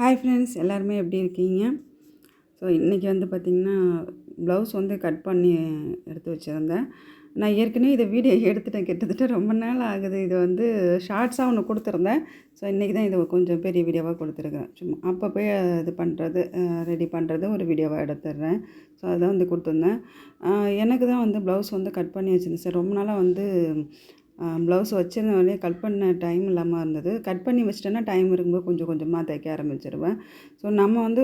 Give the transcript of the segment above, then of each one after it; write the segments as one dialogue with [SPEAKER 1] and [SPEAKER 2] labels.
[SPEAKER 1] Hi friends, எல்லாருமே எப்படி இருக்கீங்க? ஸோ இன்றைக்கி வந்து பார்த்திங்கன்னா ப்ளவுஸ் வந்து கட் பண்ணி எடுத்து வச்சுருந்தேன். நான் ஏற்கனவே இதை வீடியோ எடுத்துட்டேன், கிட்டத்தட்ட ரொம்ப நாள் ஆகுது. இது வந்து ஷார்ட்ஸாக ஒன்று கொடுத்துருந்தேன். ஸோ இன்றைக்கி தான் இது கொஞ்சம் பெரிய வீடியோவாக கொடுத்துருக்குறேன். சும்மா அப்போ இது பண்ணுறது, ரெடி பண்ணுறது ஒரு வீடியோவாக எடுத்துடுறேன். ஸோ அதான் வந்து கொடுத்துருந்தேன். எனக்கு தான் வந்து ப்ளவுஸ் வந்து கட் பண்ணி வச்சுருந்தேன் சார். ரொம்ப நாளாக வந்து ப்ளவுஸ் வச்சுருந்தோடனே கட் பண்ண டைம் இல்லாமல் இருந்தது. கட் பண்ணி வச்சிட்டேன்னா டைம் இருக்கும்போது கொஞ்சம் கொஞ்சமாக தைக்க ஆரம்பிச்சிருவேன். ஸோ நம்ம வந்து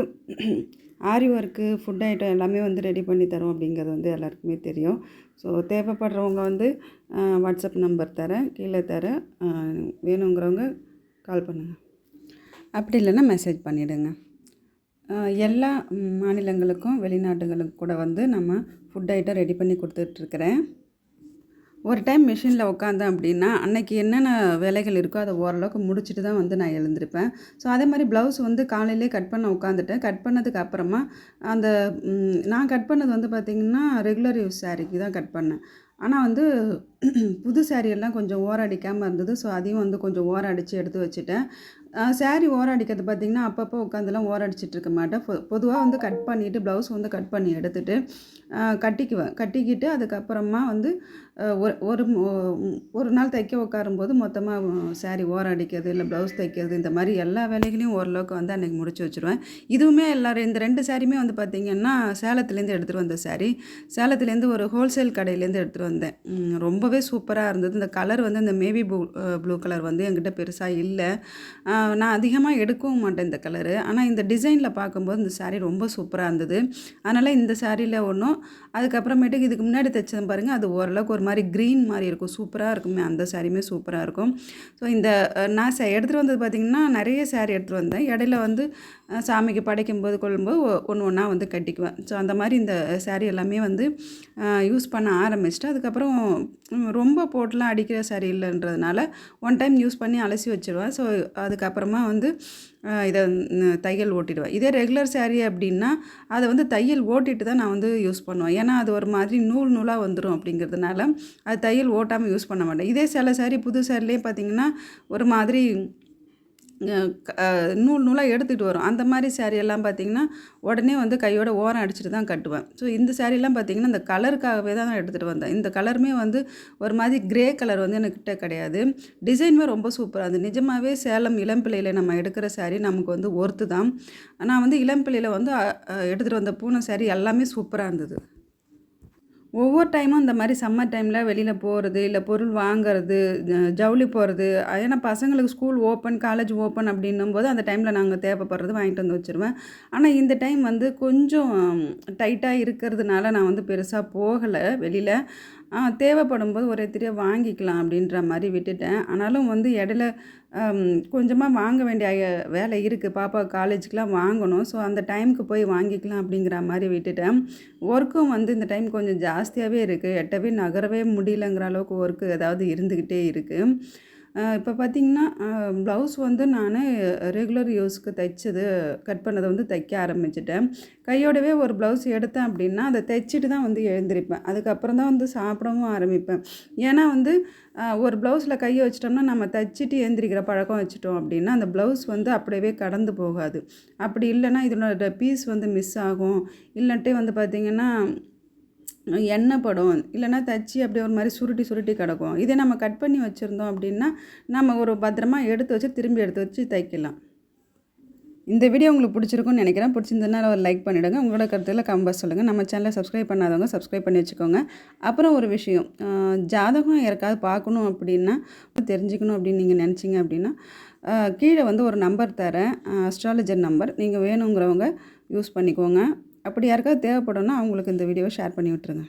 [SPEAKER 1] ஆரி ஒர்க்கு, ஃபுட் ஐட்டம் எல்லாமே வந்து ரெடி பண்ணி தரோம் அப்படிங்கிறது வந்து எல்லாருக்குமே தெரியும். ஸோ தேவைப்படுறவங்க வந்து வாட்ஸ்அப் நம்பர் தரேன், கீழே தரேன். வேணுங்கிறவங்க கால் பண்ணுங்கள், அப்படி இல்லைன்னா மெசேஜ் பண்ணிவிடுங்க. எல்லா மாநிலங்களுக்கும் வெளிநாட்டுகளுக்கு கூட வந்து நம்ம ஃபுட் ஐட்டம் ரெடி பண்ணி கொடுத்துட்ருக்குறேன். ஒரு டைம் மிஷினில் உட்காந்தேன் அப்படின்னா அன்றைக்கி என்னென்ன வேலைகள் இருக்கோ அதை ஓரளவுக்கு முடிச்சுட்டு தான் வந்து நான் எழுந்திருப்பேன். ஸோ அதே மாதிரி ப்ளவுஸ் வந்து காலையிலே கட் பண்ண உட்காந்துட்டேன். கட் பண்ணதுக்கு அப்புறமா அந்த நான் கட் பண்ணது வந்து பார்த்திங்கன்னா ரெகுலர் யூஸ் சாரீக்கு தான் கட் பண்ணேன். ஆனால் வந்து புது சாரியெல்லாம் கொஞ்சம் ஓரடிக்காமல் இருந்தது. ஸோ அதையும் வந்து கொஞ்சம் ஓரடித்து எடுத்து வச்சுட்டேன். சாரீ ஓரடிக்கிறது பார்த்திங்கன்னா அப்பப்போ உட்காந்துலாம் ஓரடிச்சிட்டு இருக்க மாட்டேன். பொதுவாக வந்து கட் பண்ணிவிட்டு ப்ளவுஸ் வந்து கட் பண்ணி எடுத்துகிட்டு கட்டிக்குவேன். கட்டிக்கிட்டு அதுக்கப்புறமா வந்து ஒரு நாள் தைக்க உட்காரும்போது மொத்தமாக சாரீ ஓரடிக்கிறது, இல்லை ப்ளவுஸ் தைக்கிறது, இந்த மாதிரி எல்லா வேலைகளையும் ஓரளவுக்கு வந்து அன்றைக்கி முடிச்சு வச்சுருவேன். இதுவுமே இந்த 2 சாரியுமே வந்து பார்த்திங்கன்னா சேலத்துலேருந்து எடுத்துகிட்டு வந்த சாரீ. சேலத்துலேருந்து ஒரு ஹோல்சேல் கடையிலேருந்து எடுத்துகிட்டு வந்தேன். ரொம்பவே சூப்பராக இருந்தது. இந்த கலர் வந்து இந்த மேவி ப்ளூ கலர் வந்து என்கிட்ட பெருசாக இல்லை. நான் அதிகமாக எடுக்கவும் மாட்டேன் இந்த கலரு. ஆனால் இந்த டிசைனில் பார்க்கும்போது இந்த சாரீ ரொம்ப சூப்பராக இருந்தது. அதனால் இந்த சாரியில் ஒன்றும், அதுக்கப்புறமேட்டுக்கு இதுக்கு முன்னாடி தைச்சது பாருங்கள், அது ஓரளவுக்கு ஒரு மாதிரி க்ரீன் மாதிரி இருக்கும், சூப்பராக இருக்குமே. அந்த சாரியுமே சூப்பராக இருக்கும். ஸோ இந்த நான் எடுத்துகிட்டு வந்தது பார்த்திங்கன்னா நிறைய சாரீ எடுத்துகிட்டு வந்தேன். இடையில வந்து சாமிக்கு படைக்கும்போது கொள்ளும்போது ஒன்று ஒன்றா வந்து கட்டிக்குவேன். ஸோ அந்த மாதிரி இந்த சாரீ எல்லாமே வந்து யூஸ் பண்ண ஆரம்பிச்சிட்டு அதுக்கப்புறம் ரொம்ப போட்டுலாம் அடிக்கிற சாரீ இல்லைன்றதுனால ஒன் டைம் யூஸ் பண்ணி அலசி வச்சுருவேன். ஸோ அதுக்கப்புறமா வந்து இதை தையல் ஓட்டிடுவேன். இதே ரெகுலர் சாரீ அப்படின்னா அதை வந்து தையல் ஓட்டிட்டு தான் நான் வந்து யூஸ் பண்ணுவேன். ஏன்னா அது ஒரு மாதிரி நூலாக வந்துடும் அப்படிங்கிறதுனால அது தையல் ஓட்டாமல் யூஸ் பண்ண மாட்டேன். இதே சில சாரீ புது சாரிலே பார்த்திங்கன்னா ஒரு மாதிரி நூலாக எடுத்துகிட்டு வரும். அந்த மாதிரி சாரியெல்லாம் பார்த்திங்கன்னா உடனே வந்து கையோட ஓரம் அடிச்சுட்டு தான் கட்டுவேன். ஸோ இந்த சாரியெல்லாம் பார்த்திங்கன்னா இந்த கலருக்காகவே தான் நான் எடுத்துகிட்டு வந்தேன். இந்த கலருமே வந்து ஒரு மாதிரி கிரே கலர் வந்து எனக்கிட்ட கிடையாது. டிசைனுமே ரொம்ப சூப்பராக இருந்தது. நிஜமாகவே சேலம் இளம்பிள்ளையில் நம்ம எடுக்கிற சாரீ நமக்கு வந்து ஒர்த்து தான். நான் வந்து இளம்பிள்ளையில் வந்து எடுத்துகிட்டு வந்த பூனை சாரீ எல்லாமே சூப்பராக இருந்தது. ஒவ்வொரு டைமும் இந்த மாதிரி சம்மர் டைமில் வெளியில் போகிறது, இல்லை பொருள் வாங்கிறது, ஜவுளி போகிறது, ஏன்னா பசங்களுக்கு ஸ்கூல் ஓப்பன், காலேஜ் ஓப்பன் அப்படின்னும்போது அந்த டைமில் நாங்கள் தேவைப்படுறது வாங்கிட்டு வந்து வச்சுருவேன். ஆனால் இந்த டைம் வந்து கொஞ்சம் டைட்டாக இருக்கிறதுனால நான் வந்து பெருசாக போகலை வெளியில். தேவைப்படும்போது ஒரே தெரியாக வாங்கிக்கலாம் அப்படின்ற மாதிரி விட்டுட்டேன். ஆனாலும் வந்து இடையில கொஞ்சமாக வாங்க வேண்டிய வேலை இருக்குது. பாப்பா காலேஜுக்கெலாம் வாங்கணும். ஸோ அந்த டைமுக்கு போய் வாங்கிக்கலாம் அப்படிங்கிற மாதிரி விட்டுட்டேன். ஒர்க்கும் வந்து இந்த டைம் கொஞ்சம் ஜாஸ்தியாகவே இருக்குது. எட்டவே நகரவே முடியலங்கிற அளவுக்கு ஒர்க்கு ஏதாவது இருந்துக்கிட்டே இருக்குது. இப்போ பார்த்திங்கன்னா ப்ளவுஸ் வந்து நான் ரெகுலர் யூஸ்க்கு கட் பண்ணதை வந்து தைக்க ஆரம்பிச்சிட்டேன். கையோடவே ஒரு ப்ளவுஸ் எடுத்தேன் அப்படின்னா அதை தைச்சிட்டு தான் வந்து எழுந்திருப்பேன். அதுக்கப்புறம் தான் வந்து சாப்பிடவும் ஆரம்பிப்பேன். ஏன்னா வந்து ஒரு ப்ளவுஸில் கையை வச்சிட்டோம்னா நம்ம தைச்சிட்டு எழுந்திரிக்கிற பழக்கம் வச்சுட்டோம் அப்படின்னா அந்த ப்ளவுஸ் வந்து அப்படியே கடந்து போகாது. அப்படி இல்லைன்னா இதனோட பீஸ் வந்து மிஸ் ஆகும். இல்லாட்டி வந்து பார்த்திங்கன்னா எண்ணெய் படும், இல்லைனா தைச்சி அப்படியே ஒரு மாதிரி சுருட்டி கிடக்கும். இதே நம்ம கட் பண்ணி வச்சுருந்தோம் அப்படின்னா நம்ம ஒரு பத்திரமா எடுத்து வச்சு திரும்பி எடுத்து வச்சு தைக்கலாம். இந்த வீடியோ உங்களுக்கு பிடிச்சிருக்குன்னு நினைக்கிறேன். பிடிச்சிருந்ததுனால ஒரு லைக் பண்ணிவிடுங்க. உங்களோட கருத்துக்களை கமெண்ட் சொல்லுங்கள். நம்ம சேனலை சப்ஸ்கிரைப் பண்ணாதவங்க சப்ஸ்கிரைப் பண்ணி வச்சுக்கோங்க. அப்புறம் ஒரு விஷயம், ஜாதகம் யாருக்காவது பார்க்கணும் அப்படின்னா, தெரிஞ்சுக்கணும் அப்படின்னு நீங்கள் நினச்சிங்க அப்படின்னா கீழே வந்து ஒரு நம்பர் தரேன், அஸ்ட்ராலஜர் நம்பர். நீங்கள் வேணுங்கிறவங்க யூஸ் பண்ணிக்கோங்க. அப்படி யாருக்காவது தேவைப்படும்னா அவங்களுக்கு இந்த வீடியோவை ஷேர் பண்ணி விட்டுருங்க.